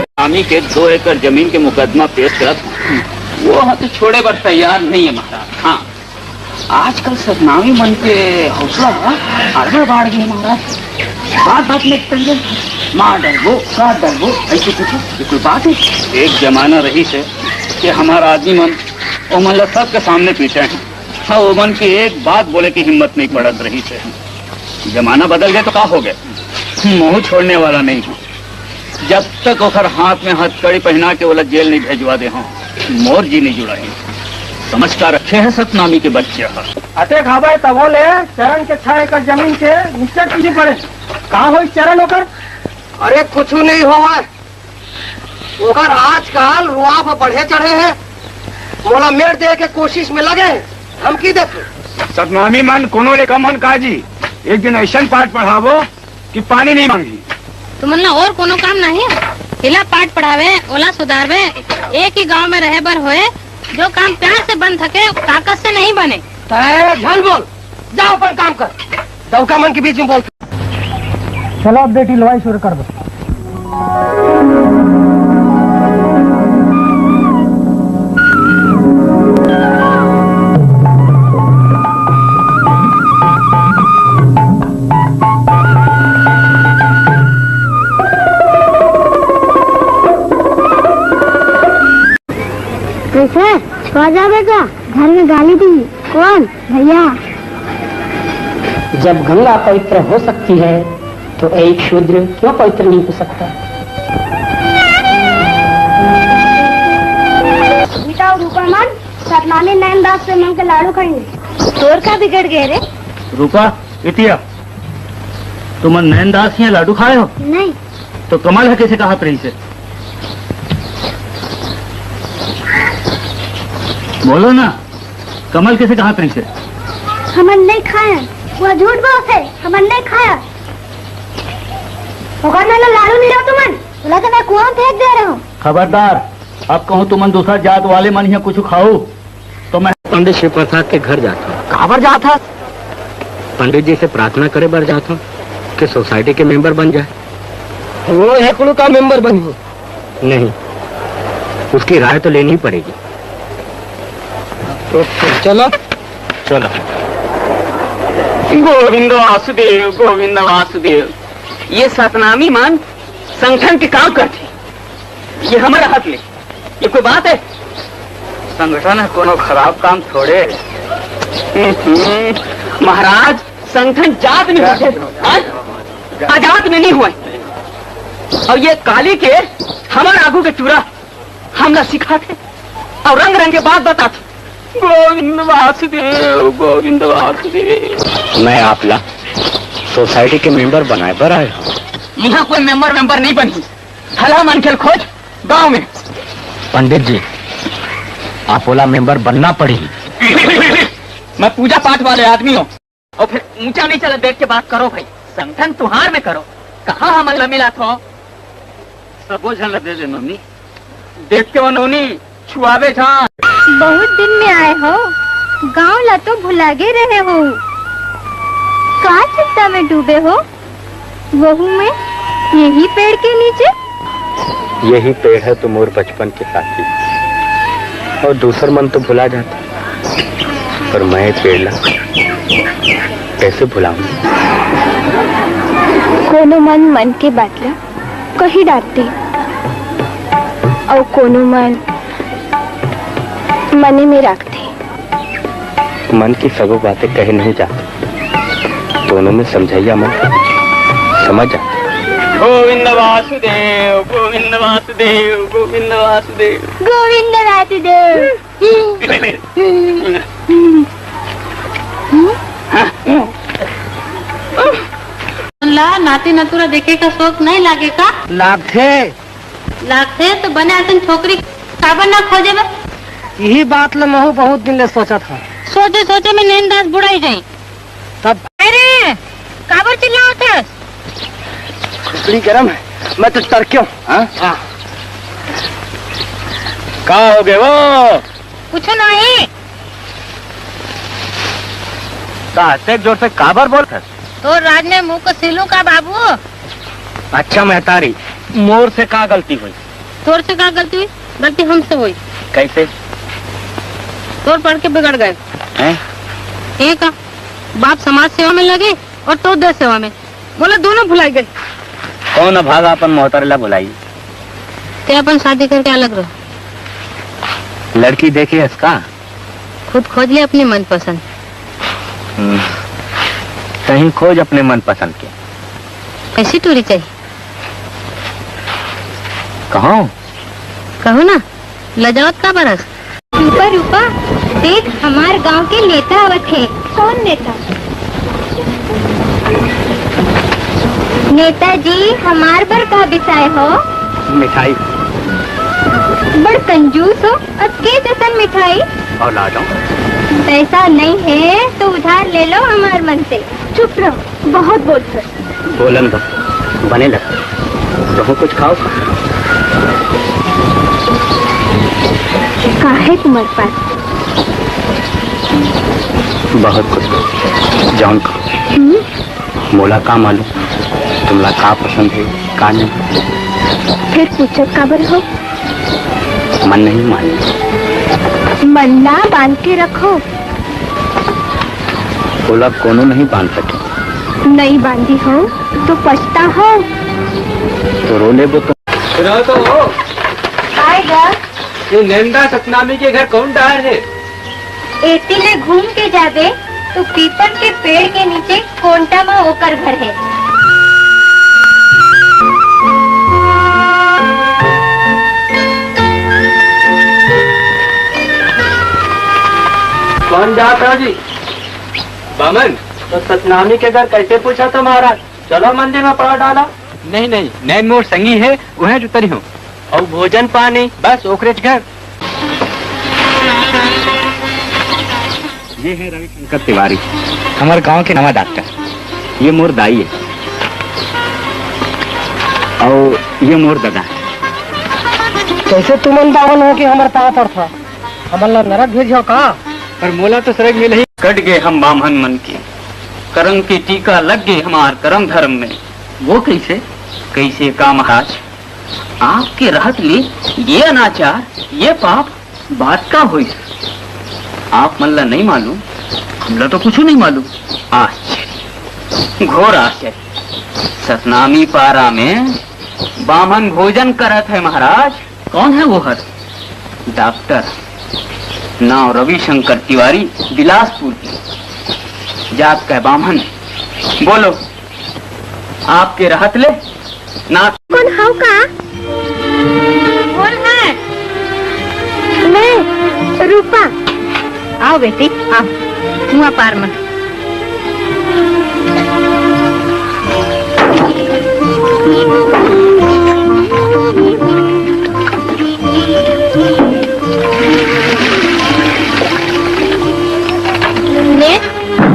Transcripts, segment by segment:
स्वामी के 2 एकड़ जमीन के मुकदमा पेश कर वो हाथ छोड़े पर तैयार नहीं है महाराज। हाँ, आजकल सतनामी मन के हौसला आगे बढ़ गए महाराज। बात में तंगे माँ डरबो का डरबो ऐसे पूछो, ये कोई बात है? एक जमाना रही से कि हमारा आदमी मन वो मन सबके सामने पीछे हैं। हाँ, वो मन की एक बात बोले की हिम्मत नहीं पड़त रही से। जमाना बदल गया तो क्या हो गया? मुंह छोड़ने वाला नहीं हूँ। जब तक ओखर हाथ में हथकड़ी पहना के वाला जेल नहीं भेजवा दे हूँ, मोर जी नहीं जुड़ा है। समझ का रखे है सतनामी के बच्चे। अते खाबे तबो ले चरण के 6 एकड़ जमीन के नीचे पीछे पड़े। कहाँ हो चरण होकर? अरे कुछ नहीं हुआ। ओकर आजकल रुआ पर बढ़े चढ़े हैं। मोला मेर दे के कोशिश में लगे। हम की देखो सतनामी मन कोनो ले कमन काजी एक दिन ऐसा पाठ पढ़ावो कि पानी नहीं मांगी। तुमने और कोनो काम नहीं? हिला पाठ पढ़ावे, ओला सुधारवे, एक ही गांव में रहे बर होए। जो काम प्यार से बन सके ताकत से नहीं बने। झल बोल, जाओ अपन काम कर। दौका मन के बीच में बोल। चलो अब बेटी लवाई शुरू कर दो। कैसे सो जाएगा? घर में गाली दी कौन? भैया। जब गंगा पवित्र हो सकती है तो एक शूद्र क्यों पवित्र नहीं हो सकता? बेटा रूपा मन सतनामी नैनदास से मांग के लाडू खाएंगे। तोर का बिगड़ गए रे? रूपा इतिया तुम नैनदास यहाँ लाडू खाए हो? नहीं। तो कमाल है कैसे कहा रही से? बोलो ना, कमल कैसे कहा रही से? हमन नहीं खाया। वो झूठ बात है, हमन नहीं खाया। लाडू नहीं रहो तुमन, बोला तो मैं कुआं फेंक दे रहा हूँ। खबरदार, अब कहूँ तुमन दूसरा जात वाले मन यहाँ कुछ खाओ तो मैं पंडित शिव प्रसाद के घर जाता हूँ। कहाँ पर जाता? पंडित जी से प्रार्थना करे बर जाता हूँ कि सोसाइटी के मेंबर बन जाए। वो हेकुलू का मेंबर बनी? नहीं, उसकी राय तो लेनी ही पड़ेगी। तो चलो चलो। गोविंद वासुदेव, गोविंद वासुदेव। ये सतनामी मान संगठन के काम करती, ये हमारा हाथ ले। ये कोई बात है? संगठन है कोनो खराब काम थोड़े। महाराज, संगठन जात में होते, आजाद में नहीं हुए। और ये काली के हमारे आगू के चूरा हमला सिखाते और रंग रंग के बात बताते। गोविंद वासुदेव, गोविंद वासुदेव। मैं आपला सोसाइटी के मेंबर बनाए पर आया हूँ। यहाँ कोई मेंबर नहीं बनी। हला मन खेल खोज गांव में। पंडित जी, आप ओला मेंबर बनना पड़ेगी। मैं पूजा पाठ वाले आदमी हूँ और फिर ऊंचा नहीं चला देख के बात करो भाई। संगठन तुहार में करो, कहाँ हमारा मिला था? सबो झल दे दे नोनी, देख के वो नोनी छुआवे झां। बहुत दिन में आए हो, गांव ला तो भुलागे रहे हो। कहाँ चिंता में डूबे हो? वहू में यही पेड़ के नीचे? यही पेड़ है तो मोर बचपन के साथी, और दूसर मन तो भुला जाता, पर मैं पेड़ ला कैसे भुलाऊं? कोनो मन के बातला कही डालते और कोनो मन मने में रखते। मन की सब बातें कहे नहीं जाती, दोनों में समझाइया मन समझ जाता। गोविंद वासुदेव, गोविंद वासुदेव, गोविंद वासुदेव, गोविंद वासुदेव। ला नाती नतुरा देखे का शौक नहीं लागे का? लागथे तो बने आतन छोकरी काबर ना खोजे बा? यही बात ले मैं बहुत दिन ले सोचा था। सोचे में नैनदास बुढ़ाई जाए। तब अरे काबर चिल्लाते? खुपड़ी गरम है, मैं तो तरक्यों। का हो गए वो? कुछ नहीं। जोर से काबर बोल कर तो राज ने मुंह को सिलू का बाबू? अच्छा महतारी, मोर से का गलती हुई? तोर से क्या गलती हुई? गलती हमसे हुई। कैसे? तोर पढ़ के बिगड़ गए हैं? एक बाप समाज सेवा में लगे और तो देश सेवा में, बोला दोनों भुलाई गए। कौन भागा अपन मोहतरला बुलाई? ते अपन शादी करके अलग रहो। लड़की देखे इसका? खुद खोज ले अपनी मनपसंद। कहीं खोज अपने मन पसंद के। कैसी टूरी चाहिए? कहो कहो ना, लजावत का बरस। रूपा रूपा, देख हमार गांव के नेता आवत है। कौन नेता? नेताजी हमार बर का बिसाए हो? मिठाई। बड़ कंजूस हो, अतके जैसन मिठाई। और ला जाओ। पैसा नहीं है तो उधार ले लो हमार मन से। चुप रहो, बहुत बोलते। बोलन दो, बने लग तो कुछ खाओ। काहे तुम्हारे पास? बहुत कुछ जान को मोला का मालूम तुमला का पसंद है का नहीं। फिर पूछो काबर हो? मन नहीं मालूम। मन ना बांध के रखो। बोला कोनो नहीं बांध सके। नहीं बांधी हो तो पछता हो। तो रोले वो तो हो आएगा। ये नंदा सतनामी के घर कौन डार है? एती ले घूम के जाबे तो पीपल के पेड़ के नीचे कोंटा में होकर घर है। कौन जाता जी? बामन, तो सतनामी के घर कैसे पूछा था महाराज? चलो मंदिर में पड़ा डाला। नहीं नहीं, नैन मोर संगी है, वह जुतरी हूँ। और भोजन पानी बस ओकरेज घर। ये है रविशंकर तिवारी, हमारे गांव के नवा डॉक्टर। ये मोर दाई है और ये मोर दादा है। कैसे तुमन बावन हो कि हमारे पाँव पर था? हमारा नरक भेजो का? पर मोला तो सरग में नहीं। कट गए हम बामहन मन के, करम की टीका लग गए हमार करम धर्म में। वो कैसे कैसे का महाराज? आपके रहत ले ये अनाचार ये पाप बात का हुई? आप मन ला नहीं मालूम, हमला तो कुछ नहीं मालूम। आश्चर्य, घोर आश्चर्य। सतनामी पारा में बामन भोजन करत है महाराज। कौन है वो हर? डॉक्टर, नाम रविशंकर तिवारी, बिलासपुर की जात का बामन। बोलो आपके रहत ले ना कौन हो का? कौन है? मैं रूपा। आओ बेटी आओ, मुआ पार में।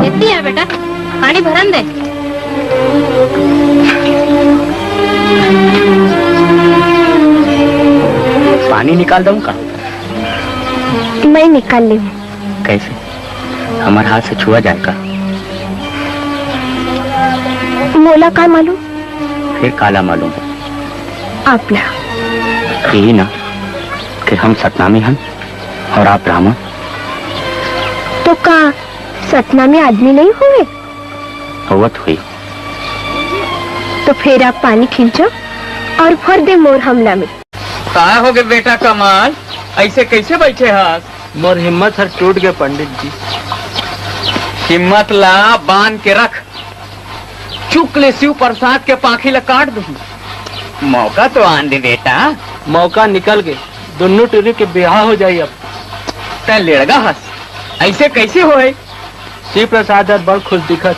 लेती है बेटा, पानी भरन दे। पानी निकाल दूं का? मैं निकाल ली हूँ। कैसे? हमारे हाथ से छुआ जाएगा? मोला का मालूम? फिर काला मालूम है। आप ला। यही ना कि हम सतनामी हैं और आप ब्राह्मण। तो का सतनामी आदमी नहीं हुए? होवत हुई। तो फिर आप पानी खींचो और भर दे मोर हमला में। कहा हो गए बेटा कमाल, ऐसे कैसे बैठे हाथ? मोर हिम्मत हर टूट गए पंडित जी। हिम्मत ला बांध के रख, चुक ले शिव प्रसाद के पाखी ला काट दूं। मौका तो आन दे बेटा। मौका निकल गए, दोनों टूरी के ब्याह हो जाये। अब तै लेड़गा हंस, ऐसे कैसे होए? शिव प्रसाद बड़ खुश दिखत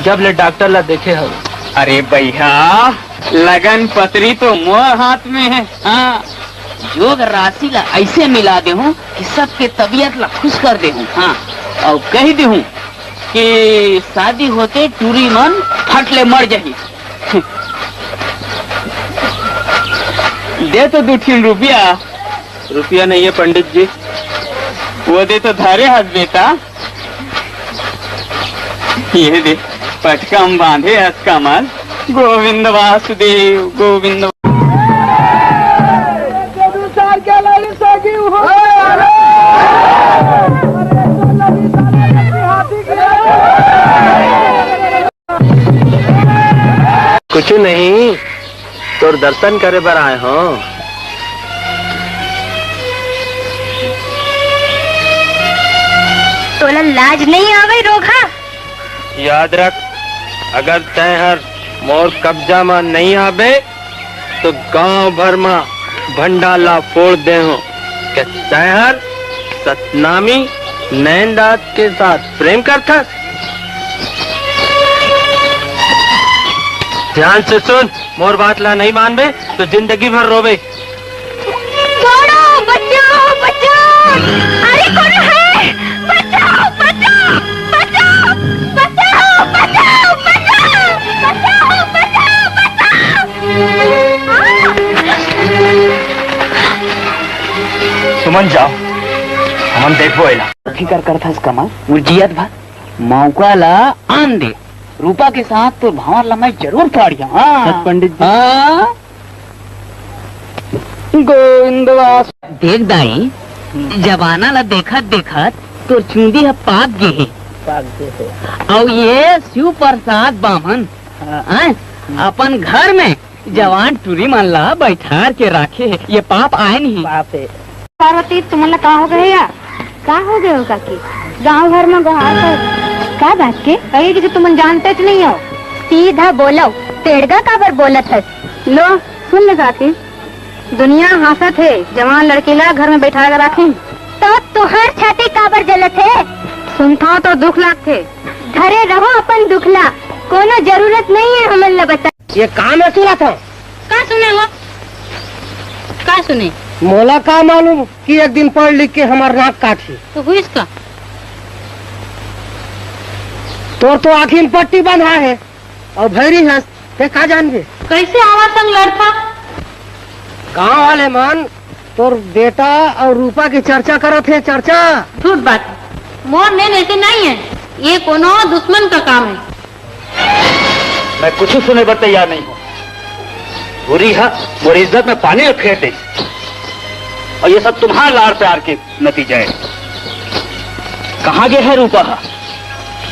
जब ले डॉक्टर ला देखे हो। अरे भैया, लगन पत्री तो मोर हाथ में है। हाँ, जोग राशि ला ऐसे मिला दे हूँ कि सबके तबीयत ला खुश कर दे हूँ। हाँ, और कह दे हूँ कि शादी होते टूरी मन फटले मर जाही। दे तो 2-3 रुपया। रुपया नहीं है पंडित जी। वो दे तो धारे हाथ बेटा। ये दे पटकम बांधे हस कमल। गोविंद वासुदेव गोविंद। कुछ नहीं, तोर दर्शन करे बर आए हो। तोला लाज नहीं आवे रोगा? याद रख, अगर तय हर मोर कब्जा में नहीं आवे तो गांव भर में भंडाला फोड़ दे हो कि तय हर सतनामी नैनदास के साथ प्रेम करता। ध्यान से सुन, मोर बात ला नहीं मानबे तो जिंदगी भर रोवे। छोड़ो, बचाओ बचाओ, अरे कौन है? बचाओ बचाओ बचाओ बचाओ बचाओ बचाओ बचाओ बचाओ सुमन जाओ, हमन देखो एला फिकर करथस कमल मुर्जियत भर मौका ला आन दे। रूपा के साथ तो भावर ला मैं जरूर फाड़िया। हाँ पंडित जी। हाँ गोविंदवास देख दाई, जवाना ला देखत देखत तो चूंदी है पाक गे और ये शिव प्रसाद बामन अपन घर में जवान टूरी मन ला बैठार के रखे है। ये पाप आए नहीं। पार्वती तुम्हारा का हो गए या का हो गए हो काकी? गांव घर में गुहार कर का बात के कहे कि तुम जानते नहीं हो। सीधा बोलो, तेड़गा काबर बोलत है? लो सुन ले काकी, दुनिया हंसत है जवान लड़की ला घर में बैठा कर रखे तो तुहार छाती काबर जलत है? सुनता तो दुख लागते। घरे रहो अपन दुखला, कोनो जरूरत नहीं है हमन ला बता। ये काम है सुना था? का सुने हो? का सुने? मोला का मालूम कि एक दिन पढ़ लिख के हमार नाक काटी। तो हुई इसका तो आखिर पट्टी बंधा है और भैरी है, ते का जानबे? कैसे आवाज संग लड़ता? गाँव वाले मन तोर बेटा और रूपा की चर्चा करत है। चर्चा झूठ बात, मोर ने ऐसे नहीं है, ये कोनो दुश्मन का काम है। मैं कुछ सुने पर तैयार नहीं हूँ। बुरी है मोरी इज्जत में पानी में फेर दे और ये सब तुम्हारे लाड़ प्यार के नतीजा है। कहाँ गए है रूपा?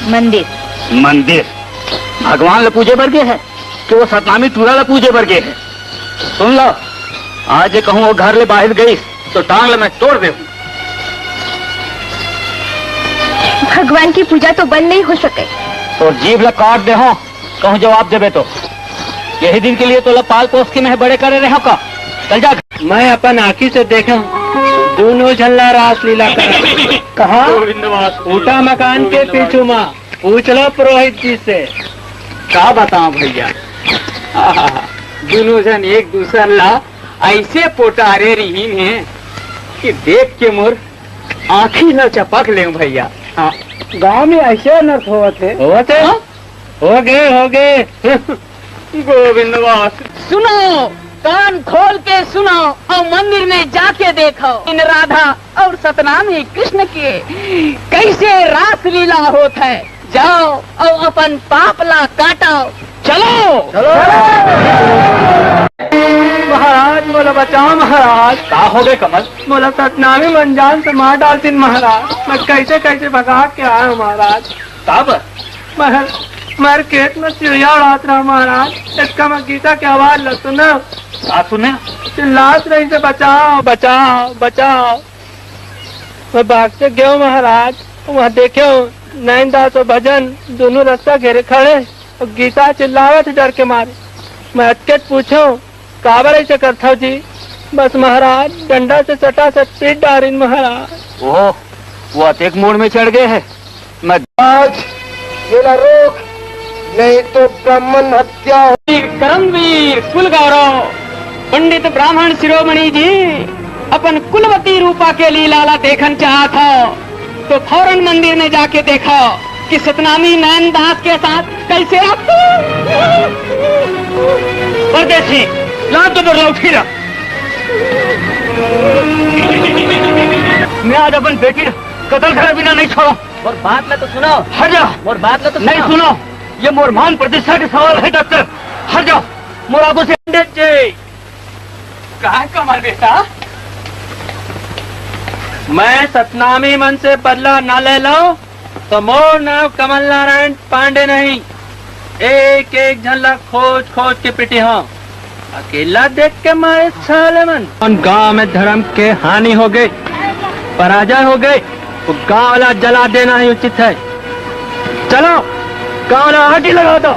मंदिर मंदिर भगवान ले पूजे बर गए है कि वो सतनामी टूरा ले पूजे बर गए है? सुन लो, आज ये कहूँ वो घर ले बाहर गई तो टांग ले मैं तोड़ दे। भगवान की पूजा तो बंद नहीं हो सके तो जीभ ले काट दे हो, कहूँ जवाब देवे तो यही दिन के लिए तो पाल पोस के मैं बड़े करे रहे हो का? चल जा। मैं अपन आँखी से देखा दोनों झल्ला रास लीला कर। कहा ऊटा मकान के पीछू माँ पूछ लो पुरोहित जी से। क्या बताऊं भैया, दोनों जन एक दूसरा ला ऐसे पोटारे रही है कि देख के मोर आँखी न चपक ले भैया। हाँ गाँव में ऐसे अनर्थ होते हो गए गोविंदवास। सुनो, कान खोल के सुनो और मंदिर में जाके देखो इन राधा और सतनामी कृष्ण के कैसे रास लीला होता है। जाओ और अपन पापला काटो। चलो चलो। महाराज बोला बचाओ महाराज। का हो गए कमल? बोला सतनामी मंजान से मार डालती महाराज। मैं कैसे कैसे भगा के आया हूँ महाराज। कब? मर खेत में चिड़िया उड़ात रहा महाराज। इसका मैं गीता की आवाज ल सुना। का सुने? चिल्लात रही से बचाओ बचाओ बचाओ। मैं भागते गया महाराज, वहाँ देखे नैनदास और भजन दोनों रास्ता घेरे खड़े और गीता चिल्लावत डर के मारे। मैं अटकेट पूछो काबर ऐसे करता जी? बस महाराज डंडा से सटा से पीट डारिन महाराज। ओह, वो अतेक मोड़ में चढ़ गए है। मैं आज मेरा रोक नहीं तो ब्राह्मण हत्या। करमवीर कुल गौरव पंडित ब्राह्मण शिरोमणि जी अपन कुलवती रूपा के लीलाला देखन चाहत हो तो फौरन मंदिर में जाके देखो कि सतनामी नैनदास के साथ कैसे परदेसी लात तो बरला उठी रहा। मैं आज अपन बेटी कत्ल करे बिना नहीं छोड़ो। और बात में तो सुनो। हट जा। और बात में तो नहीं सुनो, ये मोर मान प्रतिष्ठा के सवाल है डॉक्टर। हट जाओ मोरा को से पंडित जी। कहा कमल बेटा? मैं सतनामी मन से बदला न ले लो तो मोर नाम कमल नारायण पांडे नहीं। एक एक झलक खोज खोज के पिटी हूँ। अकेला देख के मारे साले मन। गांव में धर्म के हानि हो गई, पराजय हो गई, तो गांव वाला जला देना ही उचित है। चलो गांव वाला आटी लगा दो।